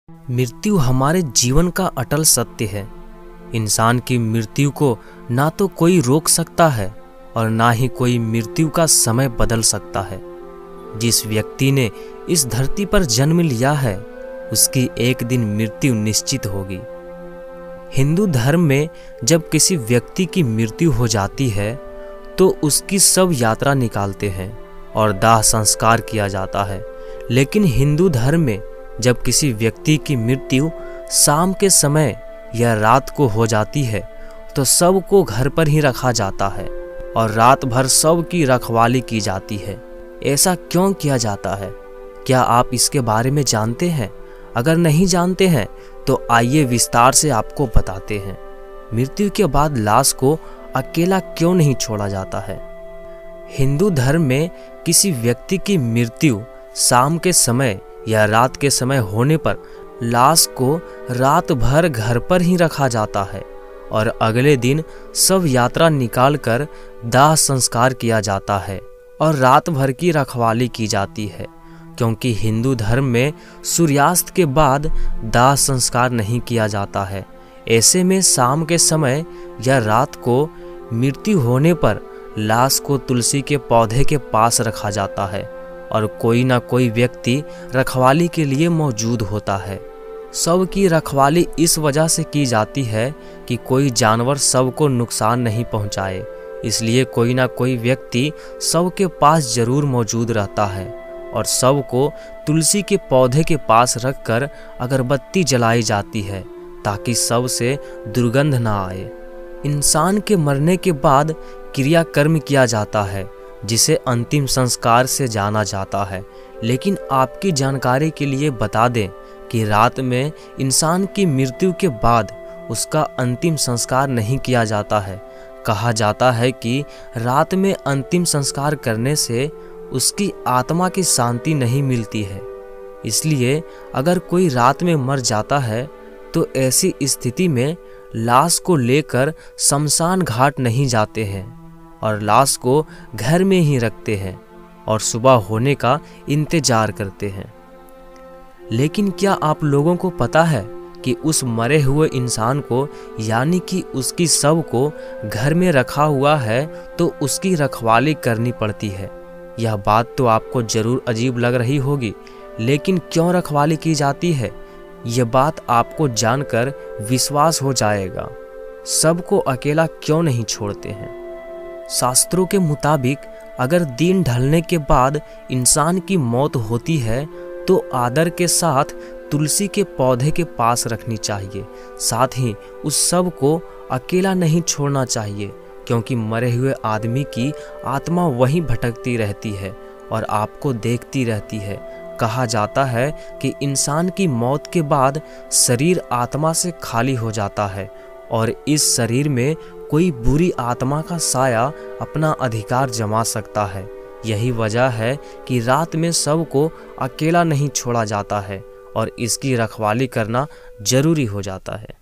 मृत्यु हमारे जीवन का अटल सत्य है। इंसान की मृत्यु को ना तो कोई रोक सकता है और ना ही कोई मृत्यु का समय बदल सकता है। जिस व्यक्ति ने इस धरती पर जन्म लिया है उसकी एक दिन मृत्यु निश्चित होगी। हिंदू धर्म में जब किसी व्यक्ति की मृत्यु हो जाती है तो उसकी शव यात्रा निकालते हैं और दाह संस्कार किया जाता है। लेकिन हिंदू धर्म में जब किसी व्यक्ति की मृत्यु शाम के समय या रात को हो जाती है तो शव को घर पर ही रखा जाता है और रात भर शव की रखवाली की जाती है। ऐसा क्यों किया जाता है? क्या आप इसके बारे में जानते हैं? अगर नहीं जानते हैं तो आइए विस्तार से आपको बताते हैं। मृत्यु के बाद लाश को अकेला क्यों नहीं छोड़ा जाता है? हिंदू धर्म में किसी व्यक्ति की मृत्यु शाम के समय या रात के समय होने पर लाश को रात भर घर पर ही रखा जाता है और अगले दिन शव यात्रा निकालकर दाह संस्कार किया जाता है और रात भर की रखवाली की जाती है, क्योंकि हिंदू धर्म में सूर्यास्त के बाद दाह संस्कार नहीं किया जाता है। ऐसे में शाम के समय या रात को मृत्यु होने पर लाश को तुलसी के पौधे के पास रखा जाता है और कोई ना कोई व्यक्ति रखवाली के लिए मौजूद होता है। शव की रखवाली इस वजह से की जाती है कि कोई जानवर शव को नुकसान नहीं पहुंचाए, इसलिए कोई ना कोई व्यक्ति शव के पास जरूर मौजूद रहता है और शव को तुलसी के पौधे के पास रखकर अगरबत्ती जलाई जाती है ताकि शव से दुर्गंध ना आए। इंसान के मरने के बाद क्रियाकर्म किया जाता है जिसे अंतिम संस्कार से जाना जाता है। लेकिन आपकी जानकारी के लिए बता दें कि रात में इंसान की मृत्यु के बाद उसका अंतिम संस्कार नहीं किया जाता है। कहा जाता है कि रात में अंतिम संस्कार करने से उसकी आत्मा की शांति नहीं मिलती है। इसलिए अगर कोई रात में मर जाता है तो ऐसी स्थिति में लाश को लेकर शमशान घाट नहीं जाते हैं और लाश को घर में ही रखते हैं और सुबह होने का इंतजार करते हैं। लेकिन क्या आप लोगों को पता है कि उस मरे हुए इंसान को यानी कि उसकी शव को घर में रखा हुआ है तो उसकी रखवाली करनी पड़ती है। यह बात तो आपको जरूर अजीब लग रही होगी, लेकिन क्यों रखवाली की जाती है यह बात आपको जानकर विश्वास हो जाएगा। शव को अकेला क्यों नहीं छोड़ते हैं? शास्त्रों के मुताबिक अगर दिन ढलने के बाद इंसान की मौत होती है तो आदर के साथ तुलसी के पौधे के पास रखनी चाहिए। साथ ही उस शव को अकेला नहीं छोड़ना चाहिए, क्योंकि मरे हुए आदमी की आत्मा वहीं भटकती रहती है और आपको देखती रहती है। कहा जाता है कि इंसान की मौत के बाद शरीर आत्मा से खाली हो जाता है और इस शरीर में कोई बुरी आत्मा का साया अपना अधिकार जमा सकता है। यही वजह है कि रात में शव को अकेला नहीं छोड़ा जाता है और इसकी रखवाली करना जरूरी हो जाता है।